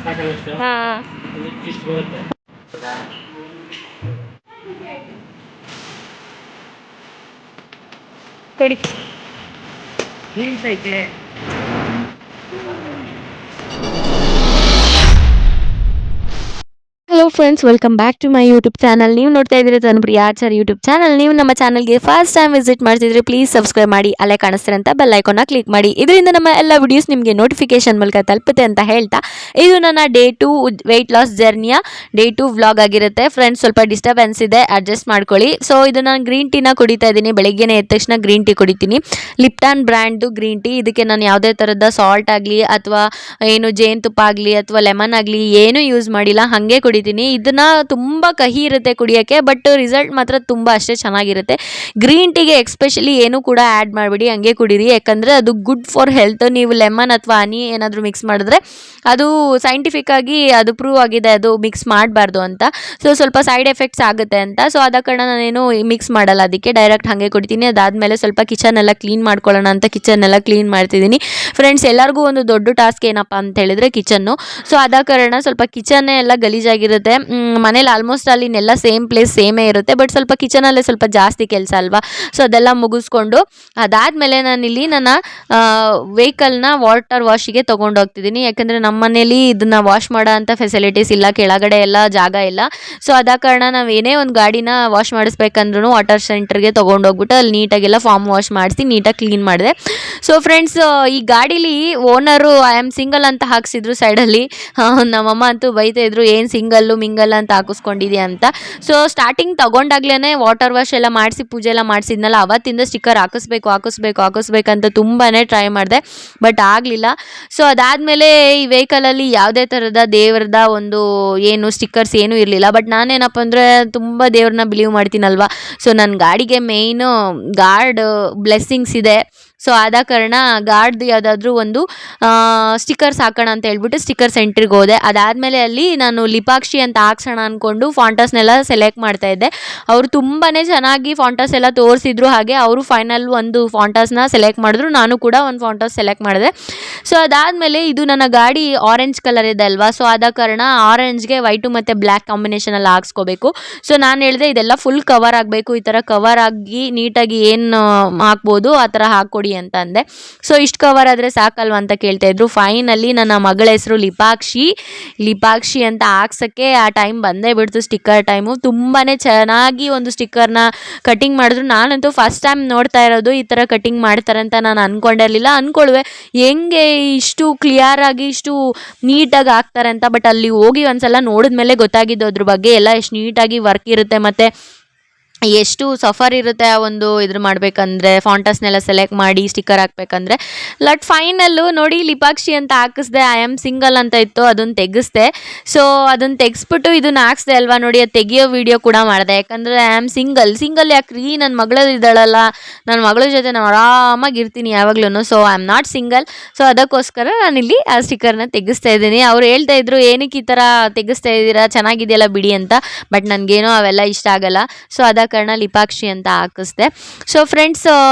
ಹಾಂ ಕೊಡಿ ಐತೆ. Hello friends, welcome back to my YouTube channel. ನೀವು ನೋಡ್ತಾ ಇದ್ದೀರಿ ತನುಪ್ರಿಯ ಆಚಾರ್ ಯೂಟ್ಯೂಬ್ ಚಾನಲ್. ನೀವು ನಮ್ಮ ಚಾನಲ್ಗೆ ಫಸ್ಟ್ ಟೈಮ್ ವಿಸಿಟ್ ಮಾಡ್ತಿದ್ರೆ ಪ್ಲೀಸ್ ಸಬ್ಸ್ಕ್ರೈಬ್ ಮಾಡಿ, ಅಲ್ಲೇ ಕಾಣಿಸ್ತಿರಂತ ಬೆಲ್ ಐಕಾನ್ನ ಕ್ಲಿಕ್ ಮಾಡಿ. ಇದರಿಂದ ನಮ್ಮ ಎಲ್ಲ ವಿಡಿಯೋಸ್ ನಿಮಗೆ ನೋಟಿಫಿಕೇಶನ್ ಮೂಲಕ ತಲುಪುತ್ತೆ ಅಂತ ಹೇಳ್ತಾ, ಇದು ನನ್ನ ಡೇ 2 ವೆಯ್ಟ್ ಲಾಸ್ ಜರ್ನಿಯ ಡೇ 2 ವ್ಲಾಗ್ ಆಗಿರುತ್ತೆ. ಫ್ರೆಂಡ್ಸ್, ಸ್ವಲ್ಪ ಡಿಸ್ಟರ್ಬೆನ್ಸ್ ಇದೆ, ಅಡ್ಜಸ್ಟ್ ಮಾಡ್ಕೊಳ್ಳಿ. ಸೊ ಇದು ನಾನು ಗ್ರೀನ್ ಟೀನ ಕುಡಿತಾ ಇದ್ದೀನಿ. ಬೆಳಗ್ಗೆನೇ ಎದ್ದ ತಕ್ಷಣ ಗ್ರೀನ್ ಟೀ ಕುಡಿತೀನಿ. ಲಿಪ್ಟಾನ್ ಬ್ರ್ಯಾಂಡ್ದು ಗ್ರೀನ್ ಟೀ. ಇದಕ್ಕೆ ನಾನು ಯಾವುದೇ ಥರದ ಸಾಲ್ಟ್ ಆಗಲಿ ಅಥವಾ ಏನು ಜೇನುತುಪ್ಪ ಆಗಲಿ ಅಥವಾ ಲೆಮನ್ ಆಗಲಿ ಏನೂ ಯೂಸ್ ಮಾಡಿಲ್ಲ, ಹಾಗೆ ಕುಡಿತೀನಿ. ಇದನ್ನ ತುಂಬ ಕಹಿ ಇರುತ್ತೆ ಕುಡಿಯೋಕ್ಕೆ, ಬಟ್ ರಿಸಲ್ಟ್ ಮಾತ್ರ ತುಂಬ ಅಷ್ಟೇ ಚೆನ್ನಾಗಿರುತ್ತೆ. ಗ್ರೀನ್ ಟೀಗೆ ಎಕ್ಸ್ಪೆಷಲಿ ಏನು ಕೂಡ ಆ್ಯಡ್ ಮಾಡಿಬಿಡಿ, ಹಂಗೆ ಕುಡೀರಿ. ಯಾಕಂದರೆ ಅದು ಗುಡ್ ಫಾರ್ ಹೆಲ್ತ್. ನೀವು ಲೆಮನ್ ಅಥವಾ ಹನಿ ಏನಾದರೂ ಮಿಕ್ಸ್ ಮಾಡಿದ್ರೆ ಅದು ಸೈಂಟಿಫಿಕ್ ಆಗಿ ಅದು ಪ್ರೂವ್ ಆಗಿದೆ, ಅದು ಮಿಕ್ಸ್ ಮಾಡಬಾರ್ದು ಅಂತ. ಸೊ ಸ್ವಲ್ಪ ಸೈಡ್ ಎಫೆಕ್ಟ್ಸ್ ಆಗುತ್ತೆ ಅಂತ. ಸೊ ಆದ ಕಾರಣ ನಾನೇನು ಮಿಕ್ಸ್ ಮಾಡಲ್ಲ, ಅದಕ್ಕೆ ಡೈರೆಕ್ಟ್ ಹಾಗೆ ಕುಡಿತೀನಿ. ಅದಾದಮೇಲೆ ಸ್ವಲ್ಪ ಕಿಚನ್ ಎಲ್ಲ ಕ್ಲೀನ್ ಮಾಡ್ಕೊಳ್ಳೋಣ ಅಂತ ಕಿಚನ್ ಎಲ್ಲ ಕ್ಲೀನ್ ಮಾಡ್ತಿದ್ದೀನಿ. ಫ್ರೆಂಡ್ಸ್, ಎಲ್ಲರಿಗೂ ಒಂದು ದೊಡ್ಡ ಟಾಸ್ಕ್ ಏನಪ್ಪ ಅಂತ ಹೇಳಿದ್ರೆ ಕಿಚನ್ನು. ಸೊ ಆದ ಕಾರಣ ಸ್ವಲ್ಪ ಕಿಚನ್ನೇ ಎಲ್ಲ ಗಲೀಜಾಗಿರುತ್ತೆ. ಮನೇಲಿ ಆಲ್ಮೋಸ್ಟ್ ಅಲ್ಲಿನೆಲ್ಲ ಸೇಮ್ ಪ್ಲೇಸ್ ಸೇಮೇ ಇರುತ್ತೆ, ಬಟ್ ಸ್ವಲ್ಪ ಕಿಚನಲ್ಲೇ ಸ್ವಲ್ಪ ಜಾಸ್ತಿ ಕೆಲಸ ಅಲ್ವಾ. ಸೊ ಅದೆಲ್ಲ ಮುಗಿಸ್ಕೊಂಡು ಅದಾದಮೇಲೆ ನಾನಿಲ್ಲಿ ನನ್ನ ವೆಹಿಕಲ್ನ ವಾಟರ್ ವಾಶಿಗೆ ತೊಗೊಂಡೋಗ್ತಿದ್ದೀನಿ. ಯಾಕಂದರೆ ನಮ್ಮ ಮನೇಲಿ ಇದನ್ನು ವಾಶ್ ಮಾಡೋ ಅಂಥ ಫೆಸಿಲಿಟೀಸ್ ಇಲ್ಲ, ಕೆಳಗಡೆ ಎಲ್ಲ ಜಾಗ ಇಲ್ಲ. ಸೊ ಆದ ಕಾರಣ ನಾವು ಏನೇ ಒಂದು ಗಾಡಿನ ವಾಶ್ ಮಾಡಿಸ್ಬೇಕಂದ್ರೂ ವಾಟರ್ ಸೆಂಟ್ರಿಗೆ ತೊಗೊಂಡೋಗ್ಬಿಟ್ಟು ಅಲ್ಲಿ ನೀಟಾಗೆಲ್ಲ ಫಾರ್ಮ್ ವಾಶ್ ಮಾಡಿಸಿ ನೀಟಾಗಿ ಕ್ಲೀನ್ ಮಾಡಿದೆ. ಸೊ ಫ್ರೆಂಡ್ಸ್, ಈ ಗಾಡೀಲಿ ಓನರು ಐ ಆಮ್ ಸಿಂಗಲ್ ಅಂತ ಹಾಕ್ಸಿದ್ರು ಸೈಡಲ್ಲಿ. ನಮ್ಮಮ್ಮ ಅಂತೂ ಬೈತಾ ಇದ್ರು, ಏನು ಸಿಂಗಲ್ಲು ಮಿಂಗಲ್ ಅಂತ ಹಾಕಿಸ್ಕೊಂಡಿದ್ಯಾ ಅಂತ. ಸೊ ಸ್ಟಾರ್ಟಿಂಗ್ ತೊಗೊಂಡಾಗ್ಲೇ ವಾಟರ್ ವಾಶ್ ಎಲ್ಲ ಮಾಡಿಸಿ ಪೂಜೆ ಎಲ್ಲ ಮಾಡಿಸಿದ್ನಲ್ಲ, ಅವತ್ತಿಂದ ಸ್ಟಿಕ್ಕರ್ ಹಾಕಿಸ್ಬೇಕಂತ ತುಂಬಾ ಟ್ರೈ ಮಾಡಿದೆ, ಬಟ್ ಆಗಲಿಲ್ಲ. ಸೊ ಅದಾದಮೇಲೆ ಈ ವೆಹಿಕಲಲ್ಲಿ ಯಾವುದೇ ಥರದ ದೇವ್ರದ ಒಂದು ಏನು ಸ್ಟಿಕ್ಕರ್ಸ್ ಏನೂ ಇರಲಿಲ್ಲ. ಬಟ್ ನಾನೇನಪ್ಪ ಅಂದರೆ ತುಂಬ ದೇವ್ರನ್ನ ಬಿಲೀವ್ ಮಾಡ್ತೀನಲ್ವ. ಸೊ ನನ್ನ ಗಾಡಿಗೆ ಮೇಯ್ನು ಗಾಡ್ ಬ್ಲೆಸ್ಸಿಂಗ್ಸ್ ಇದೆ. ಸೊ ಆದ ಕಾರಣ ಗಾರ್ಡ್ದು ಯಾವುದಾದ್ರೂ ಒಂದು ಸ್ಟಿಕ್ಕರ್ಸ್ ಹಾಕೋಣ ಅಂತ ಹೇಳ್ಬಿಟ್ಟು ಸ್ಟಿಕ್ಕರ್ ಸೆಂಟ್ರಿಗೆ ಹೋದೆ. ಅದಾದಮೇಲೆ ಅಲ್ಲಿ ನಾನು ಲಿಪಾಕ್ಷಿ ಅಂತ ಹಾಕ್ಸೋಣ ಅಂದ್ಕೊಂಡು ಫಾಂಟಸ್ನೆಲ್ಲ ಸೆಲೆಕ್ಟ್ ಮಾಡ್ತಾಯಿದ್ದೆ. ಅವರು ತುಂಬಾ ಚೆನ್ನಾಗಿ ಫಾಂಟಸ್ ಎಲ್ಲ ತೋರಿಸಿದ್ರು. ಹಾಗೆ ಅವರು ಫೈನಲ್ ಒಂದು ಫಾಂಟಸ್ನ ಸೆಲೆಕ್ಟ್ ಮಾಡಿದ್ರು, ನಾನು ಕೂಡ ಒಂದು ಫಾಂಟಸ್ ಸೆಲೆಕ್ಟ್ ಮಾಡಿದೆ. ಸೊ ಅದಾದಮೇಲೆ ಇದು ನನ್ನ ಗಾಡಿ ಆರೆಂಜ್ ಕಲರ್ ಇದೆ ಅಲ್ವಾ. ಸೊ ಆದ ಕಾರಣ ಆರೆಂಜ್ಗೆ ವೈಟು ಮತ್ತು ಬ್ಲ್ಯಾಕ್ ಕಾಂಬಿನೇಷನಲ್ಲಿ ಹಾಕ್ಸ್ಕೋಬೇಕು. ಸೊ ನಾನು ಹೇಳಿದೆ ಇದೆಲ್ಲ ಫುಲ್ ಕವರ್ ಆಗಬೇಕು, ಈ ಥರ ಕವರ್ ಆಗಿ ನೀಟಾಗಿ ಏನು ಹಾಕ್ಬೋದು ಆ ಥರ ಹಾಕ್ಕೊಡಿ ಅಂತ ಅಂದೆ. ಸೊ ಇಷ್ಟು ಕವರ್ ಆದರೆ ಸಾಕಲ್ವ ಅಂತ ಕೇಳ್ತಾ ಇದ್ರು. ಫೈನಲಿ ನನ್ನ ಮಗಳ ಹೆಸರು ಲಿಪಾಕ್ಷಿ ಅಂತ ಹಾಕ್ಸೋಕ್ಕೆ ಆ ಟೈಮ್ ಬಂದೇ ಬಿಡ್ತು, ಸ್ಟಿಕ್ಕರ್ ಟೈಮು. ತುಂಬಾ ಚೆನ್ನಾಗಿ ಒಂದು ಸ್ಟಿಕ್ಕರ್ನ ಕಟಿಂಗ್ ಮಾಡಿದ್ರು. ನಾನಂತೂ ಫಸ್ಟ್ ಟೈಮ್ ನೋಡ್ತಾ ಇರೋದು, ಈ ಥರ ಕಟಿಂಗ್ ಮಾಡ್ತಾರೆ ಅಂತ ನಾನು ಅಂದ್ಕೊಳ್ವೆ ಹೆಂಗೆ ಇಷ್ಟು ಕ್ಲಿಯರ್ ಆಗಿ ಇಷ್ಟು ನೀಟಾಗಿ ಹಾಕ್ತಾರೆ ಅಂತ. ಬಟ್ ಅಲ್ಲಿ ಹೋಗಿ ಒಂದ್ಸಲ ನೋಡಿದ್ಮೇಲೆ ಗೊತ್ತಾಗಿದ್ದು ಅದ್ರ ಬಗ್ಗೆ ಎಲ್ಲ ಎಷ್ಟು ನೀಟಾಗಿ ವರ್ಕ್ ಇರುತ್ತೆ ಮತ್ತು ಎಷ್ಟು ಸಫರ್ ಇರುತ್ತೆ ಆ ಒಂದು ಇದ್ರ ಮಾಡಬೇಕಂದ್ರೆ, ಫಾಂಟಸ್ನೆಲ್ಲ ಸೆಲೆಕ್ಟ್ ಮಾಡಿ ಸ್ಟಿಕ್ಕರ್ ಹಾಕಬೇಕಂದ್ರೆ. ಫೈನಲ್ಲು ನೋಡಿ ಲಿಪಾಕ್ಷಿ ಅಂತ ಹಾಕಿಸ್ದೆ. ಐ ಆಮ್ ಸಿಂಗಲ್ ಅಂತ ಇತ್ತು, ಅದನ್ನು ತೆಗೆಸ್ದೆ. ಸೊ ಅದನ್ನು ತೆಗೆಸ್ಬಿಟ್ಟು ಇದನ್ನು ಹಾಕ್ಸ್ದೆ ಅಲ್ವಾ, ನೋಡಿ ಅದು ತೆಗಿಯೋ ವಿಡಿಯೋ ಕೂಡ ಮಾಡಿದೆ. ಯಾಕಂದರೆ ಐ ಆಮ್ ಸಿಂಗಲ್ ಯಾಕ್ರಿ, ನನ್ನ ಮಗಳಿದ್ದಾಳಲ್ಲ, ನನ್ನ ಮಗಳ ಜೊತೆ ನಾನು ಆರಾಮಾಗಿ ಇರ್ತೀನಿ ಯಾವಾಗ್ಲೂ. So I am not single. So ಅದಕ್ಕೋಸ್ಕರ ನಾನಿಲ್ಲಿ ಆ ಸ್ಟಿಕ್ಕರ್ನ ತೆಗೆಸ್ತಾ ಇದ್ದೀನಿ. ಅವ್ರು ಹೇಳ್ತಾ ಇದ್ರು, ಏನಕ್ಕೆ ಈ ಥರ ತೆಗೆಸ್ತಾ ಇದ್ದೀರಾ, ಚೆನ್ನಾಗಿದೆಯಲ್ಲ ಬಿಡಿ ಅಂತ. ಬಟ್ ನನಗೇನೋ ಅವೆಲ್ಲ ಇಷ್ಟ ಆಗಲ್ಲ. ಸೊ ಅದ ಕಾರಣ ಲಿಪಾಕ್ಷಿ ಅಂತ ಹಾಕಿಸ್ದೆ. ಸೊ ಫ್ರೆಂಡ್ಸ್,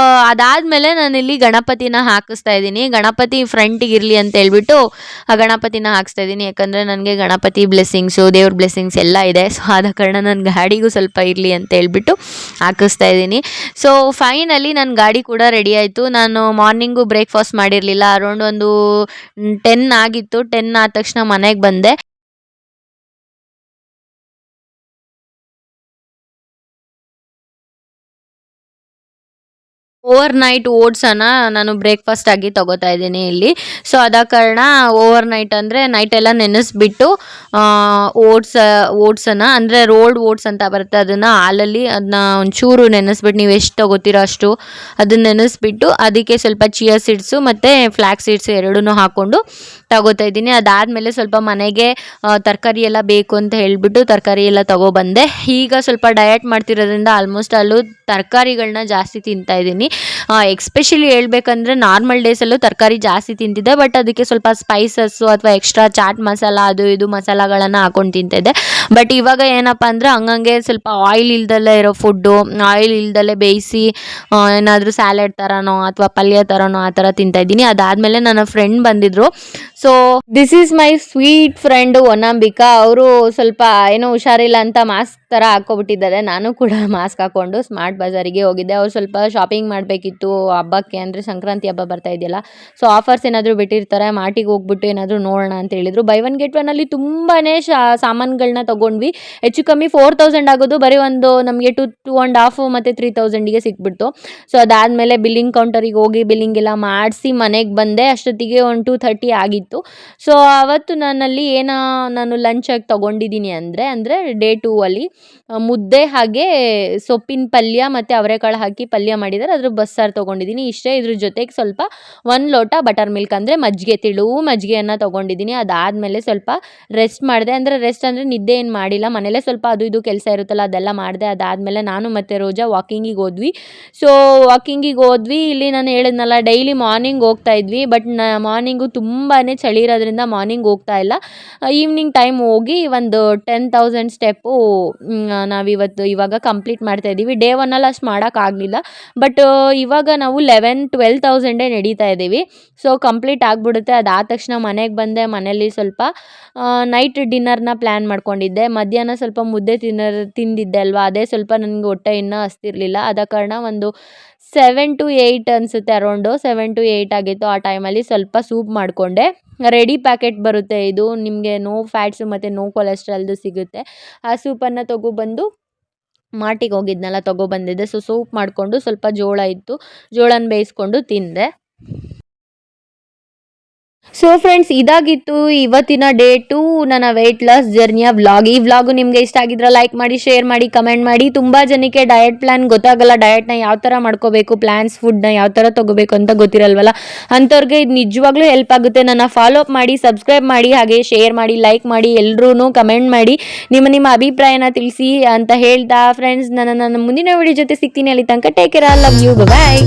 ಅದಾದಮೇಲೆ ನಾನಿಲ್ಲಿ ಗಣಪತಿನ ಹಾಕಿಸ್ತಾ ಇದ್ದೀನಿ. ಗಣಪತಿ ಫ್ರಂಟಿಗೆ ಇರಲಿ ಅಂತ ಹೇಳ್ಬಿಟ್ಟು ಆ ಗಣಪತಿನ ಹಾಕಿಸ್ತಾ ಇದ್ದೀನಿ. ಯಾಕಂದರೆ ನನಗೆ ಗಣಪತಿ ಬ್ಲೆಸ್ಸಿಂಗ್ಸು, ದೇವ್ರ ಬ್ಲೆಸ್ಸಿಂಗ್ಸ್ ಎಲ್ಲ ಇದೆ. ಸೊ ಆದ ಕಾರಣ ನನ್ನ ಗಾಡಿಗೂ ಸ್ವಲ್ಪ ಇರಲಿ ಅಂತ ಹೇಳ್ಬಿಟ್ಟು ಹಾಕಿಸ್ತಾ ಇದ್ದೀನಿ. ಸೊ ಫೈನಲಿ ನನ್ನ ಗಾಡಿ ಕೂಡ ರೆಡಿ ಆಯಿತು. ನಾನು ಮಾರ್ನಿಂಗು ಬ್ರೇಕ್ಫಾಸ್ಟ್ ಮಾಡಿರಲಿಲ್ಲ. ಅರೌಂಡ್ ಒಂದು 10 ಆಗಿತ್ತು. 10 ಆದ ತಕ್ಷಣ ಮನೆಗೆ ಬಂದೆ. ಓವರ್ ನೈಟ್ ಓಟ್ಸನ್ನು ನಾನು ಬ್ರೇಕ್ಫಾಸ್ಟ್ ಆಗಿ ತೊಗೋತಾ ಇದ್ದೀನಿ ಇಲ್ಲಿ. ಸೊ ಆದ ಕಾರಣ ಓವರ್ ನೈಟ್ ಅಂದರೆ ನೈಟೆಲ್ಲ ನೆನೆಸ್ಬಿಟ್ಟು ಓಟ್ಸನ್ನು ಅಂದರೆ ರೋಲ್ಡ್ ಓಟ್ಸ್ ಅಂತ ಬರುತ್ತೆ, ಅದನ್ನು ಹಾಲಲ್ಲಿ ಅದನ್ನ ಒಂಚೂರು ನೆನೆಸ್ಬಿಟ್ಟು, ನೀವು ಎಷ್ಟು ತೊಗೋತೀರೋ ಅಷ್ಟು ಅದನ್ನು ನೆನೆಸ್ಬಿಟ್ಟು ಅದಕ್ಕೆ ಸ್ವಲ್ಪ ಚಿಯಾ ಸೀಡ್ಸು ಮತ್ತು ಫ್ಲ್ಯಾಕ್ಸ್ ಸೀಡ್ಸು ಎರಡೂ ಹಾಕ್ಕೊಂಡು ತಗೋತಾ ಇದ್ದೀನಿ. ಅದಾದಮೇಲೆ ಸ್ವಲ್ಪ ಮನೆಗೆ ತರಕಾರಿ ಎಲ್ಲ ಬೇಕು ಅಂತ ಹೇಳಿಬಿಟ್ಟು ತರಕಾರಿ ಎಲ್ಲ ತೊಗೊಬಂದೆ. ಈಗ ಸ್ವಲ್ಪ ಡಯಟ್ ಮಾಡ್ತಿರೋದ್ರಿಂದ ಆಲ್ಮೋಸ್ಟ್ ಅಲ್ಲೂ ತರಕಾರಿಗಳನ್ನ ಜಾಸ್ತಿ ತಿಂತಾಯಿದ್ದೀನಿ. ಎಕ್ಸ್ಪೆಷಲಿ ಹೇಳ್ಬೇಕಂದ್ರೆ ನಾರ್ಮಲ್ ಡೇಸಲ್ಲೂ ತರಕಾರಿ ಜಾಸ್ತಿ ತಿಂತಿದ್ದೆ, ಬಟ್ ಅದಕ್ಕೆ ಸ್ವಲ್ಪ ಸ್ಪೈಸಸ್ಸು ಅಥವಾ ಎಕ್ಸ್ಟ್ರಾ ಚಾಟ್ ಮಸಾಲ ಅದು ಇದು ಮಸಾಲಗಳನ್ನು ಹಾಕೊಂಡು ತಿಂತಿದ್ದೆ. ಬಟ್ ಇವಾಗ ಏನಪ್ಪ ಅಂದರೆ ಹಂಗಂಗೆ ಸ್ವಲ್ಪ ಆಯಿಲ್ ಇಲ್ದಲ್ಲೇ ಇರೋ ಫುಡ್ಡು, ಆಯಿಲ್ ಇಲ್ದಲ್ಲೇ ಬೇಯಿಸಿ ಏನಾದರೂ ಸ್ಯಾಲೆಡ್ ಥರನೋ ಅಥವಾ ಪಲ್ಯ ಥರನೋ ಆ ಥರ ತಿಂತಾಯಿದ್ದೀನಿ. ಅದಾದಮೇಲೆ ನನ್ನ ಫ್ರೆಂಡ್ ಬಂದಿದ್ದರು. So this is my sweet friend Onambika. ಅವರು ಸ್ವಲ್ಪ ಏನೋ ಹುಷಾರಿಲ್ಲ ಅಂತ ಮಾಸ್ಕ್ ಥರ ಹಾಕ್ಕೊಬಿಟ್ಟಿದ್ದಾರೆ. ನಾನು ಕೂಡ ಮಾಸ್ಕ್ ಹಾಕ್ಕೊಂಡು ಸ್ಮಾರ್ಟ್ ಬಜಾರಿಗೆ ಹೋಗಿದ್ದೆ. ಅವ್ರು ಸ್ವಲ್ಪ ಶಾಪಿಂಗ್ ಮಾಡಬೇಕಿತ್ತು ಹಬ್ಬಕ್ಕೆ, ಅಂದರೆ ಸಂಕ್ರಾಂತಿ ಹಬ್ಬ ಬರ್ತಾ ಇದೆಯಲ್ಲ, ಸೊ ಆಫರ್ಸ್ ಏನಾದರೂ ಬಿಟ್ಟಿರ್ತಾರೆ, ಮಾರ್ಟಿಗೆ ಹೋಗ್ಬಿಟ್ಟು ಏನಾದರೂ ನೋಡೋಣ ಅಂತ ಹೇಳಿದರು. ಬೈ ಒನ್ ಗೆಟ್ ಒನ್ ಅಲ್ಲಿ ತುಂಬಾ ಸಾಮಾನುಗಳನ್ನ ತೊಗೊಂಡ್ವಿ. ಹೆಚ್ಚು ಕಮ್ಮಿ 4000 ಆಗೋದು ಬರೀ ಒಂದು ನಮಗೆ 2.5 ಮತ್ತು 3000ಗೆ ಸಿಕ್ಬಿಡ್ತು. ಸೊ ಅದಾದಮೇಲೆ ಬಿಲ್ಲಿಂಗ್ ಕೌಂಟರಿಗೆ ಹೋಗಿ ಬಿಲ್ಲಿಂಗ್ ಎಲ್ಲ ಮಾಡಿಸಿ ಮನೆಗೆ ಬಂದೆ. ಅಷ್ಟೊತ್ತಿಗೆ ಒಂದು 2:30 ಆಗಿತ್ತು. ಸೊ ಅವತ್ತು ನಾನು ಲಂಚಾಗಿ ತೊಗೊಂಡಿದ್ದೀನಿ ಅಂದರೆ ಡೇ 2 ಅಲ್ಲಿ ಮುದ್ದೆ ಹಾಗೆ ಸೊಪ್ಪಿನ ಪಲ್ಯ ಮತ್ತು ಅವರೆಕಾಳು ಹಾಕಿ ಪಲ್ಯ ಮಾಡಿದ್ದಾರೆ, ಅದ್ರ ಬಸ್ಸಾರು ತೊಗೊಂಡಿದ್ದೀನಿ. ಇಷ್ಟೇ. ಇದ್ರ ಜೊತೆಗೆ ಸ್ವಲ್ಪ 1 ಲೋಟ ಬಟರ್ ಮಿಲ್ಕ್ ಅಂದರೆ ಮಜ್ಜಿಗೆ, ತೆಳು ಮಜ್ಜಿಗೆಯನ್ನು ತೊಗೊಂಡಿದ್ದೀನಿ. ಅದಾದಮೇಲೆ ಸ್ವಲ್ಪ ರೆಸ್ಟ್ ಮಾಡಿದೆ. ರೆಸ್ಟ್ ಅಂದರೆ ನಿದ್ದೆ ಏನು ಮಾಡಿಲ್ಲ, ಮನೇಲೇ ಸ್ವಲ್ಪ ಅದು ಇದು ಕೆಲಸ ಇರುತ್ತಲ್ಲ ಅದೆಲ್ಲ ಮಾಡಿದೆ. ಅದಾದಮೇಲೆ ನಾನು ಮತ್ತು ರೋಜಾ ವಾಕಿಂಗಿಗೆ ಹೋದ್ವಿ. ಸೊ ವಾಕಿಂಗಿಗೆ ಹೋದ್ವಿ. ಇಲ್ಲಿ ನಾನು ಹೇಳಿದ್ನಲ್ಲ ಡೈಲಿ ಮಾರ್ನಿಂಗ್ ಹೋಗ್ತಾ ಇದ್ವಿ, ಬಟ್ ಮಾರ್ನಿಂಗು ತುಂಬಾ ಚಳಿ ಇರೋದ್ರಿಂದ ಮಾರ್ನಿಂಗ್ ಹೋಗ್ತಾ ಇಲ್ಲ. ಈವ್ನಿಂಗ್ ಟೈಮ್ ಹೋಗಿ ಒಂದು 10,000 ಸ್ಟೆಪ್ಪು ಇವಾಗ ಕಂಪ್ಲೀಟ್ ಮಾಡ್ತಾ ಇದ್ದೀವಿ. ಡೇ 1 ಅಷ್ಟು ಮಾಡೋಕ್ಕಾಗಲಿಲ್ಲ, ಬಟ್ ಇವಾಗ ನಾವು 11-12,000 ನಡೀತಾ ಇದ್ದೀವಿ. ಸೊ ಕಂಪ್ಲೀಟ್ ಆಗಿಬಿಡುತ್ತೆ. ಅದಾದ ತಕ್ಷಣ ಮನೆಗೆ ಬಂದೆ. ಮನೇಲಿ ಸ್ವಲ್ಪ ನೈಟ್ ಡಿನ್ನರ್ನ ಪ್ಲ್ಯಾನ್ ಮಾಡ್ಕೊಂಡಿದ್ದೆ. ಮಧ್ಯಾಹ್ನ ಸ್ವಲ್ಪ ಮುದ್ದೆ ತಿಂದಿದ್ದೆ ಅಲ್ವಾ, ಅದೇ ಸ್ವಲ್ಪ ನನಗೆ ಹೊಟ್ಟೆ ಇನ್ನೂ ಹಸ್ತಿರ್ಲಿಲ್ಲ. ಆದ ಕಾರಣ ಒಂದು 7 to 8 ಅನಿಸುತ್ತೆ, ಅರೌಂಡು 7 to 8 ಆಗಿತ್ತು. ಆ ಟೈಮಲ್ಲಿ ಸ್ವಲ್ಪ ಸೂಪ್ ಮಾಡಿಕೊಂಡೆ. ರೆಡಿ ಪ್ಯಾಕೆಟ್ ಬರುತ್ತೆ, ಇದು ನಿಮಗೆ ನೋ ಫ್ಯಾಟ್ಸು ಮತ್ತು ನೋ ಕೊಲೆಸ್ಟ್ರಾಲ್ದು ಸಿಗುತ್ತೆ. ಆ ಸೂಪನ್ನು ತೊಗೊಬಂದು ಮಾರ್ಟಿಗೆ ಹೋಗಿದ್ನಲ್ಲ ತೊಗೊಬಂದಿದ್ದೆ. ಸೊ ಸೂಪ್ ಮಾಡಿಕೊಂಡು ಸ್ವಲ್ಪ ಜೋಳ ಇತ್ತು, ಜೋಳನ ಬೇಯಿಸ್ಕೊಂಡು ತಿಂದೆ. ಸೊ ಫ್ರೆಂಡ್ಸ್, ಇದಾಗಿತ್ತು ಇವತ್ತಿನ ಡೇ 2 ನನ್ನ ವೆಯ್ಟ್ ಲಾಸ್ ಜರ್ನಿಯ ವ್ಲಾಗ್. ಈ ವ್ಲಾಗು ನಿಮಗೆ ಇಷ್ಟ ಆಗಿದ್ರೆ ಲೈಕ್ ಮಾಡಿ, ಶೇರ್ ಮಾಡಿ, ಕಮೆಂಟ್ ಮಾಡಿ. ತುಂಬ ಜನಕ್ಕೆ ಡಯಟ್ ಪ್ಲ್ಯಾನ್ ಗೊತ್ತಾಗಲ್ಲ, ಡಯಟ್ನ ಯಾವ ಥರ ಮಾಡ್ಕೋಬೇಕು, ಪ್ಲ್ಯಾನ್ಸ್ ಫುಡ್ನ ಯಾವ ಥರ ತೊಗೋಬೇಕು ಅಂತ ಗೊತ್ತಿರಲ್ವಲ್ಲ, ಅಂಥವ್ರಿಗೆ ಇದು ನಿಜವಾಗ್ಲೂ ಹೆಲ್ಪ್ ಆಗುತ್ತೆ. ನನ್ನ ಫಾಲೋ ಅಪ್ ಮಾಡಿ, ಸಬ್ಸ್ಕ್ರೈಬ್ ಮಾಡಿ, ಹಾಗೆ ಶೇರ್ ಮಾಡಿ, ಲೈಕ್ ಮಾಡಿ, ಎಲ್ಲರೂ ಕಮೆಂಟ್ ಮಾಡಿ ನಿಮ್ಮ ಅಭಿಪ್ರಾಯನ ತಿಳಿಸಿ ಅಂತ ಹೇಳ್ತಾ ಫ್ರೆಂಡ್ಸ್, ನನ್ನ ಮುಂದಿನ ವಿಡಿಯೋ ಜೊತೆ ಸಿಗ್ತೀನಿ. ಅಲ್ಲಿ ತನಕ take care, love you, bye.